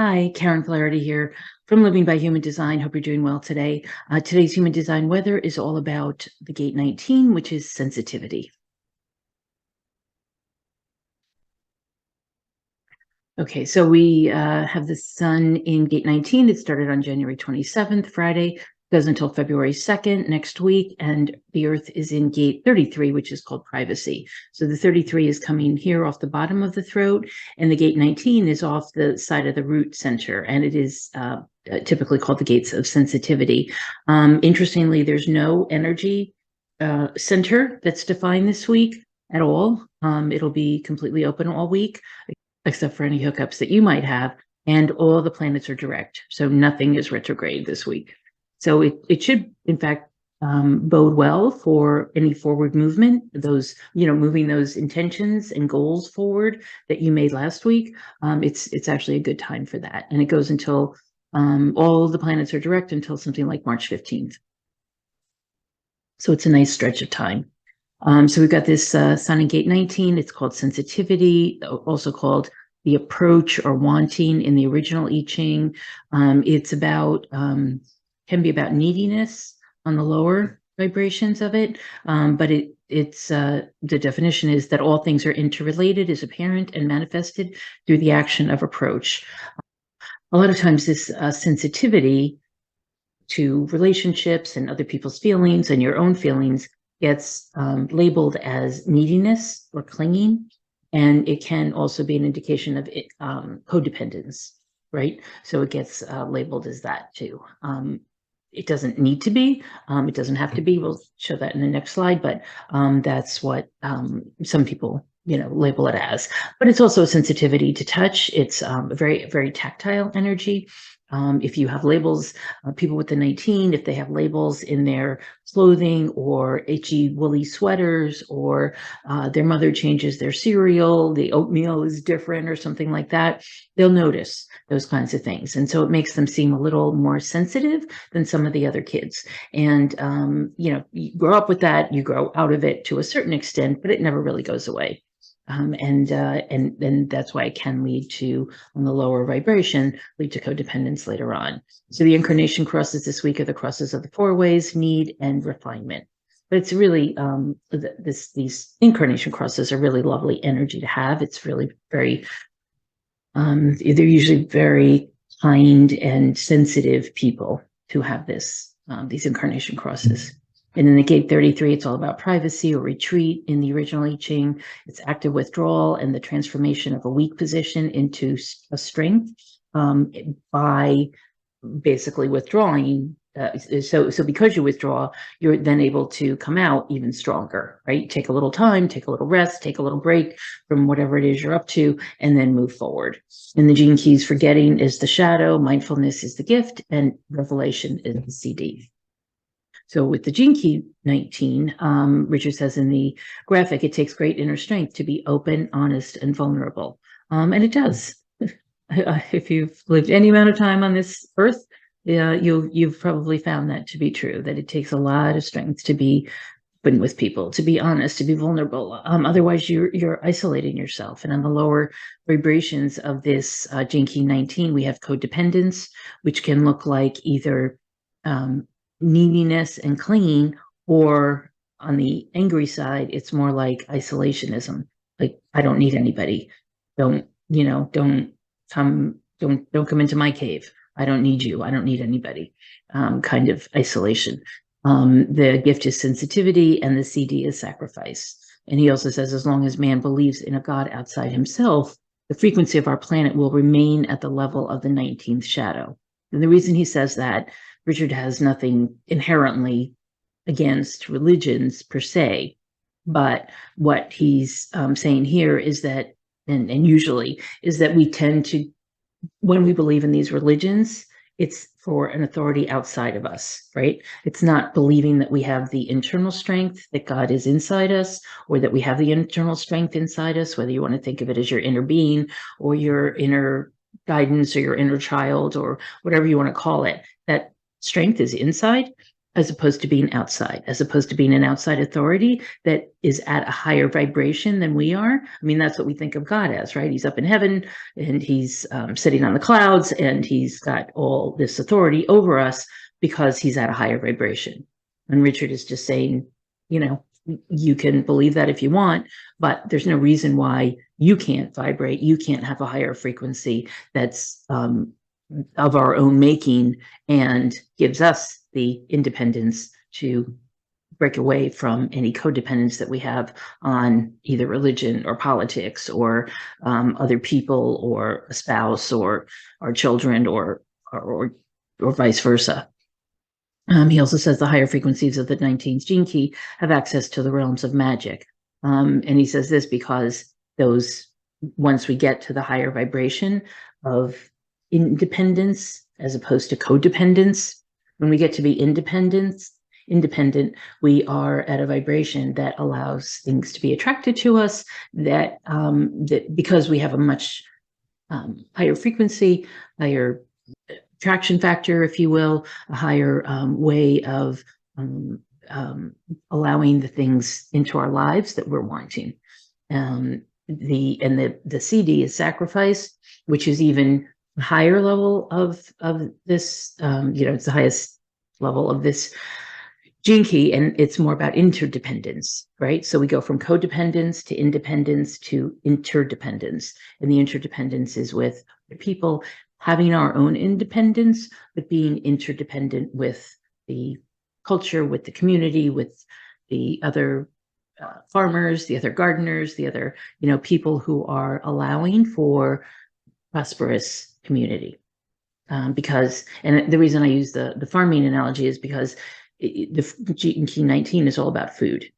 Hi, Karen Flaherty here from Living by Human Design. Hope you're doing well today. Today's Human Design weather is all about the gate 19, which is sensitivity. Okay, so we have the sun in gate 19. It started on January 27th, Friday, goes until February 2nd next week, and the Earth is in gate 33, which is called privacy. So the 33 is coming here off the bottom of the throat, and the gate 19 is off the side of the root center, and it is typically called the gates of sensitivity. Interestingly, there's no energy center that's defined this week at all. It'll be completely open all week, except for any hookups that you might have, and all the planets are direct. So nothing is retrograde this week. So it should, in fact, bode well for any forward movement, those, moving those intentions and goals forward that you made last week. It's actually a good time for that. And it goes until all the planets are direct until something like March 15th. So it's a nice stretch of time. So we've got this sun in gate 19. It's called sensitivity, also called the approach or wanting in the original I Ching. It's about, can be about neediness on the lower vibrations of it. But it's the definition is that all things are interrelated, is apparent and manifested through the action of approach. A lot of times this sensitivity to relationships and other people's feelings and your own feelings gets labeled as neediness or clinging, and it can also be an indication of codependence, right? So it gets labeled as that too. It doesn't need to be, it doesn't have to be. We'll show that in the next slide, but that's what some people label it as. But it's also a sensitivity to touch. It's a very, very tactile energy. If you have labels, people with the 19, if they have labels in their clothing or itchy woolly sweaters, or their mother changes their cereal, the oatmeal is different or something like that, they'll notice those kinds of things. And so it makes them seem a little more sensitive than some of the other kids. And, you grow up with that, you grow out of it to a certain extent, but it never really goes away. And that's why it can lead to, on the lower vibration, lead to codependence later on. So the incarnation crosses this week are the crosses of the four ways, need, and refinement. But it's really, these incarnation crosses are really lovely energy to have. It's really very, they're usually very kind and sensitive people who have these incarnation crosses. And in the gate 33, it's all about privacy or retreat. In the original I Ching, it's active withdrawal and the transformation of a weak position into a strength by basically withdrawing. So because you withdraw, you're then able to come out even stronger, right? Take a little time, take a little rest, take a little break from whatever it is you're up to, and then move forward. And the gene keys for getting is the shadow, mindfulness is the gift, and revelation is the CD. So with the gene key 19, Richard says in the graphic, it takes great inner strength to be open, honest, and vulnerable. And it does. If you've lived any amount of time on this earth, you've probably found that to be true, that it takes a lot of strength to be open with people, to be honest, to be vulnerable. Otherwise, you're isolating yourself. And on the lower vibrations of this gene key 19, we have codependence, which can look like either neediness and clinging, or on the angry side, it's more like isolationism. Like, I don't need anybody. Don't come into my cave. I don't need you. I don't need anybody. Kind of isolation. The gift is sensitivity, and the CD is sacrifice. And he also says, as long as man believes in a God outside himself, the frequency of our planet will remain at the level of the 19th shadow. And the reason he says that, Richard has nothing inherently against religions per se, but what he's saying here is that, and usually, is that we tend to, when we believe in these religions, it's for an authority outside of us, right? It's not believing that we have the internal strength, that God is inside us, or that we have the internal strength inside us, whether you want to think of it as your inner being or your inner guidance or your inner child or whatever you want to call it. That strength is inside, as opposed to being outside, as opposed to being an outside authority that is at a higher vibration than we are. I mean, that's what we think of God as, right? He's up in heaven and he's sitting on the clouds and he's got all this authority over us because he's at a higher vibration. And Richard is just saying, you know, you can believe that if you want, but there's no reason why you can't vibrate. You can't have a higher frequency that's of our own making and gives us the independence to break away from any codependence that we have on either religion or politics or other people or a spouse or our children or vice versa. He also says the higher frequencies of the 19th gene key have access to the realms of magic. And he says this because once we get to the higher vibration of independence as opposed to codependence, when we get to be independent, we are at a vibration that allows things to be attracted to us, that because we have a much higher frequency, higher attraction factor, if you will, a higher way of allowing the things into our lives that we're wanting. The CD is sacrifice, which is even a higher level of this. It's the highest level of this gene key, and it's more about interdependence, right? So we go from codependence to independence to interdependence, and the interdependence is with the people having our own independence, but being interdependent with the culture, with the community, with the other farmers, the other gardeners, the other, people who are allowing for prosperous community. Because the reason I use the farming analogy is because the gene key 19 is all about food.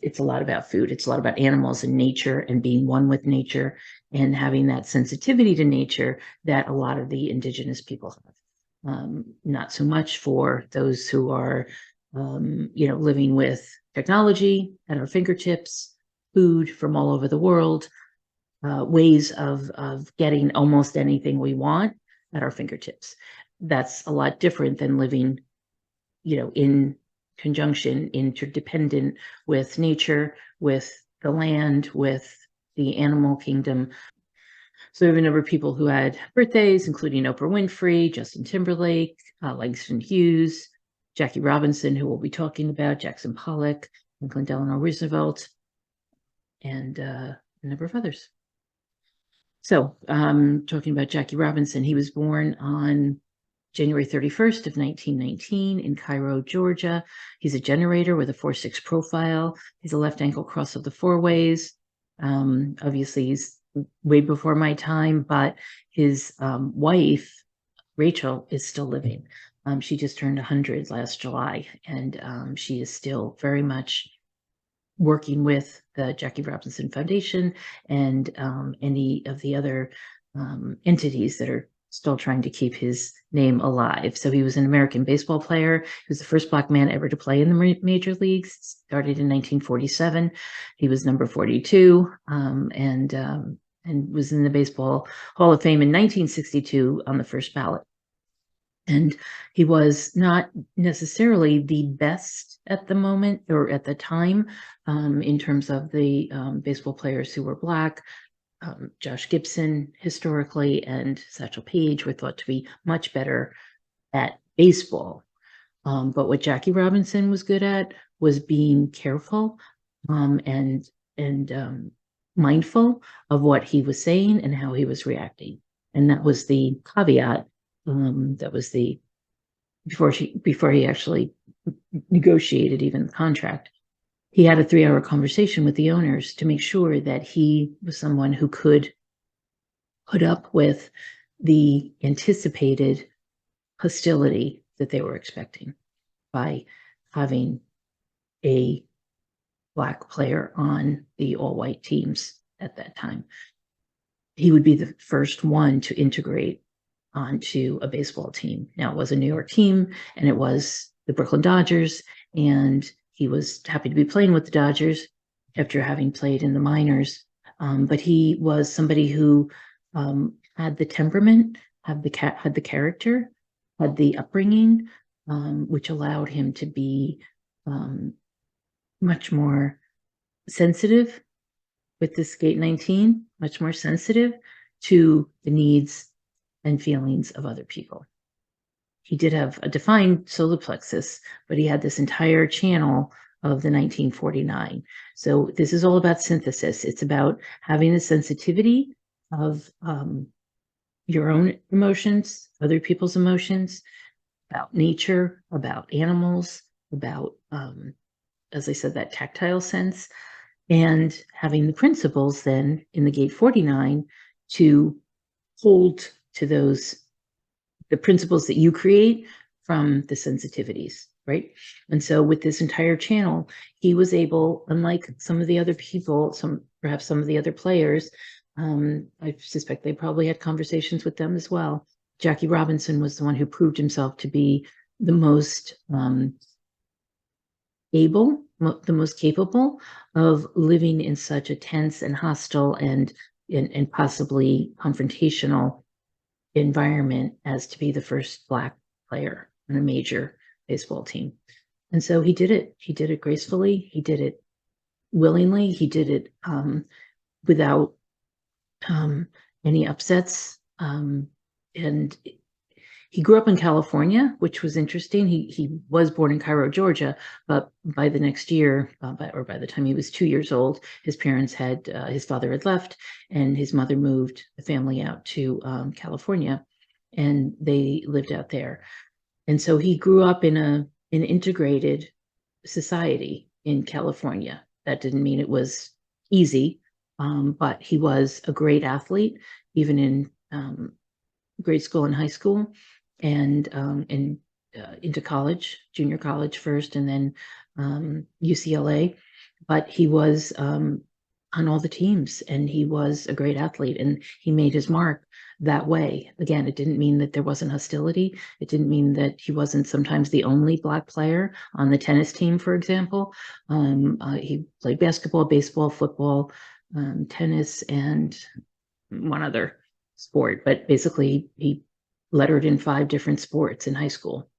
It's a lot about food. It's a lot about animals and nature and being one with nature and having that sensitivity to nature that a lot of the indigenous people have. Not so much for those who are, living with technology at our fingertips, food from all over the world, ways of getting almost anything we want at our fingertips. That's a lot different than living, in conjunction, interdependent with nature, with the land, with the animal kingdom. So we have a number of people who had birthdays, including Oprah Winfrey, Justin Timberlake, Langston Hughes, Jackie Robinson, who we'll be talking about, Jackson Pollock, Franklin Delano Roosevelt, and a number of others. So talking about Jackie Robinson, he was born on January 31st of 1919 in Cairo, Georgia. He's a generator with a 4-6 profile. He's a left ankle cross of the four ways. Obviously, he's way before my time, but his wife, Rachel, is still living. She just turned 100 last July, and she is still very much working with the Jackie Robinson Foundation and any of the other entities that are still trying to keep his name alive. So he was an American baseball player. He was the first Black man ever to play in the major leagues. Started in 1947. He was number 42 and was in the Baseball Hall of Fame in 1962 on the first ballot. And he was not necessarily the best at the moment or at the time in terms of the baseball players who were Black. Josh Gibson historically and Satchel Paige were thought to be much better at baseball. But what Jackie Robinson was good at was being careful and mindful of what he was saying and how he was reacting. And that was the caveat. That was before he actually negotiated even the contract. He had a 3-hour conversation with the owners to make sure that he was someone who could put up with the anticipated hostility that they were expecting by having a Black player on the all-white teams at that time. He would be the first one to integrate onto a baseball team. Now, it was a New York team, and it was the Brooklyn Dodgers, and he was happy to be playing with the Dodgers after having played in the minors. But he was somebody who had the temperament, had the character, had the upbringing, which allowed him to be much more sensitive with this gate 19, much more sensitive to the needs and feelings of other people. He did have a defined solar plexus, but he had this entire channel of the 1949. So this is all about synthesis. It's about having the sensitivity of your own emotions, other people's emotions, about nature, about animals, about, as I said, that tactile sense, and having the principles then in the gate 49 to hold to those, the principles that you create from the sensitivities, right? And so with this entire channel, he was able, unlike some of the other people, perhaps some of the other players, I suspect they probably had conversations with them as well. Jackie Robinson was the one who proved himself to be the most the most capable of living in such a tense and hostile and possibly confrontational environment as to be the first Black player on a major baseball team. And so he did it. He did it gracefully. He did it willingly. He did it without any upsets. And he grew up in California, which was interesting. He was born in Cairo, Georgia, but by the next year, by the time he was 2 years old, his parents had, his father had left, and his mother moved the family out to California, and they lived out there. And so he grew up in an integrated society in California. That didn't mean it was easy, but he was a great athlete, even in grade school and high school, and into college, junior college first, and then UCLA. But he was on all the teams, and he was a great athlete, and he made his mark that way. Again, it didn't mean that there wasn't hostility. It didn't mean that he wasn't sometimes the only Black player on the tennis team, for example. He played basketball, baseball, football, tennis, and one other sport, but basically he lettered in 5 different sports in high school,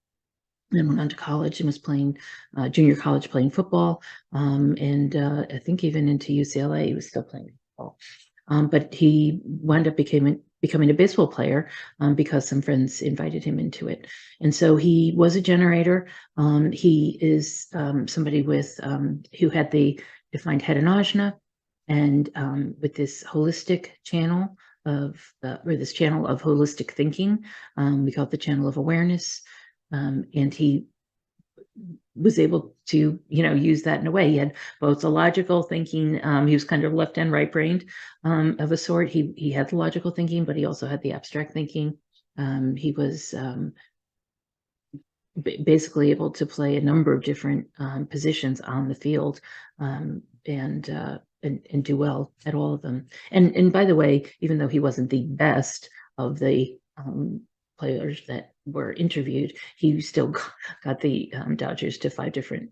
and went on to college and was playing junior college, playing football, and I think even into UCLA he was still playing football. But he wound up becoming a baseball player because some friends invited him into it. And so he was a generator. He is somebody with who had the defined head and ajna, and with this holistic channel of this channel of holistic thinking. We call it the channel of awareness. And he was able to, use that in a way. He had both the logical thinking. He was kind of left and right brained of a sort. He had the logical thinking, but he also had the abstract thinking. He was basically able to play a number of different positions on the field, and do well at all of them. And by the way, even though he wasn't the best of the players that were interviewed, he still got the Dodgers to 5 different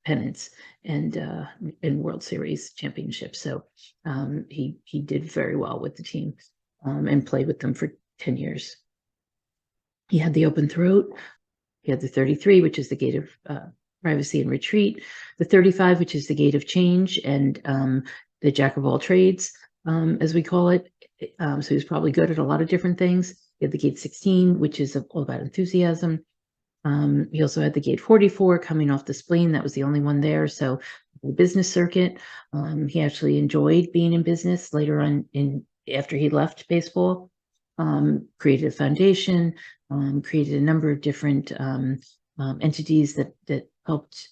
pennants and World Series championships. So he did very well with the team, and played with them for 10 years. He had the open throat. He had the 33, which is the gate of privacy and retreat, the 35, which is the gate of change, and the jack of all trades, as we call it. So he was probably good at a lot of different things. He had the gate 16, which is all about enthusiasm. He also had the gate 44 coming off the spleen. That was the only one there. So the business circuit. He actually enjoyed being in business later on after he left baseball. Created a foundation, created a number of different entities that helped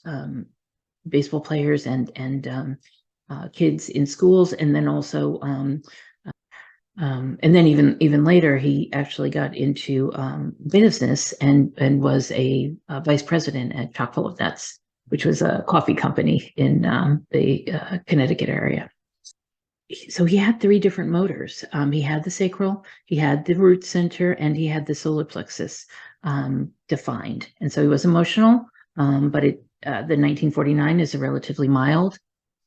baseball players and kids in schools, and then also and then even later he actually got into business and was a vice president at Chock full of Nuts, which was a coffee company in the Connecticut area. So he had 3 different motors. He had the sacral, he had the root center, and he had the solar plexus defined. And so he was emotional, but the 1949 is a relatively mild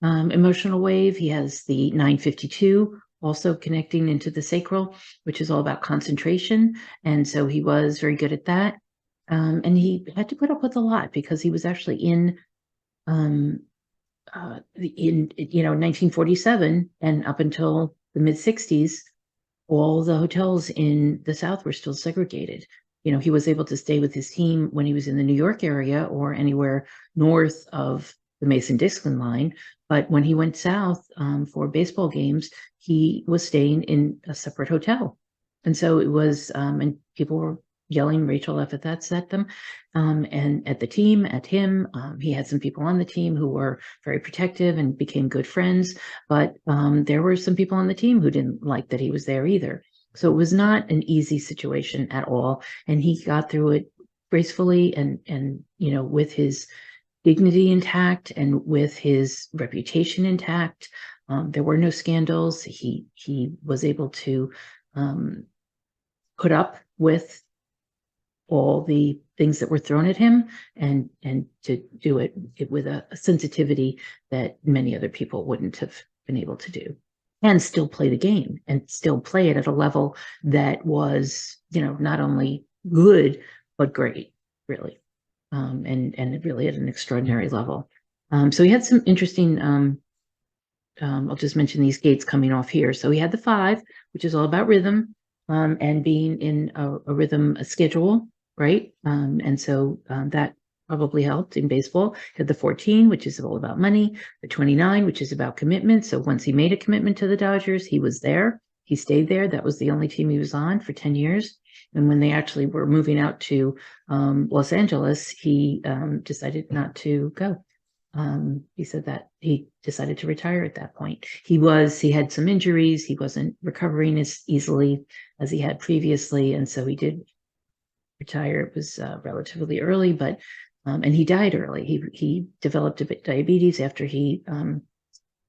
emotional wave. He has the 952 also connecting into the sacral, which is all about concentration. And so he was very good at that. And he had to put up with a lot because he was actually in 1947 and up until the mid 60s, all the hotels in the South were still segregated. He was able to stay with his team when he was in the New York area or anywhere north of the Mason-Dixon line. But when he went south for baseball games, he was staying in a separate hotel. And so it was, and people were yelling racial epithets at them and at the team, at him. He had some people on the team who were very protective and became good friends. But there were some people on the team who didn't like that he was there either. So it was not an easy situation at all. And he got through it gracefully and with his dignity intact and with his reputation intact. There were no scandals. He was able to put up with all the things that were thrown at him and to do it with a sensitivity that many other people wouldn't have been able to do, and still play the game and still play it at a level that was, not only good, but great, really. And really at an extraordinary level. So he had some interesting, I'll just mention these gates coming off here. So he had the 5, which is all about rhythm and being in a rhythm, a schedule, right? And so that probably helped in baseball. He had the 14, which is all about money, the 29, which is about commitment. So once he made a commitment to the Dodgers, he was there. He stayed there. That was the only team he was on for 10 years. And when they actually were moving out to Los Angeles, he decided not to go. He said that he decided to retire at that point. He had some injuries. He wasn't recovering as easily as he had previously. And so he did retire. It was relatively early, but, and he died early. He developed a bit diabetes after he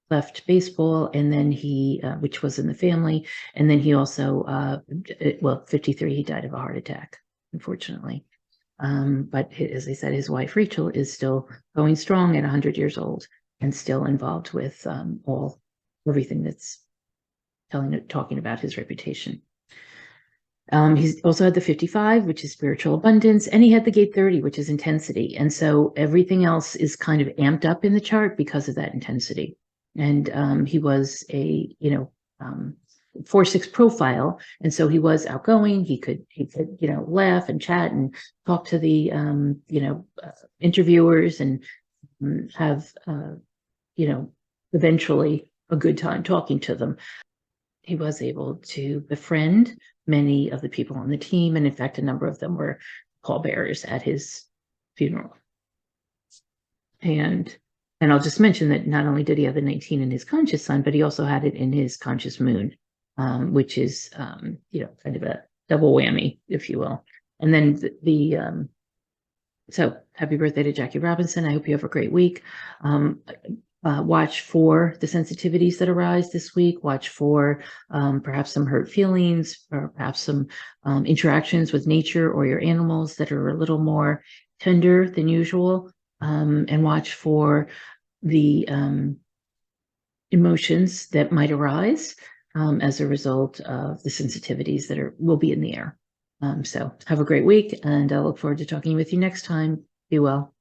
left baseball, and then he, which was in the family. And then he also, 53, he died of a heart attack, unfortunately. But as I said, his wife, Rachel, is still going strong at 100 years old and still involved with everything that's talking about his reputation. He's also had the 55, which is spiritual abundance, and he had the gate 30, which is intensity. And so everything else is kind of amped up in the chart because of that intensity. And he was a, 4-6 profile. And so he was outgoing. He could, laugh and chat and talk to the, interviewers and have, eventually a good time talking to them. He was able to befriend many of the people on the team. And in fact, a number of them were pallbearers at his funeral. And I'll just mention that not only did he have the 19 in his conscious sun, but he also had it in his conscious moon, which is, kind of a double whammy, if you will. And then so happy birthday to Jackie Robinson. I hope you have a great week. Watch for the sensitivities that arise this week. Watch for perhaps some hurt feelings or perhaps some interactions with nature or your animals that are a little more tender than usual. And watch for the emotions that might arise as a result of the sensitivities that will be in the air. So have a great week, and I look forward to talking with you next time. Be well.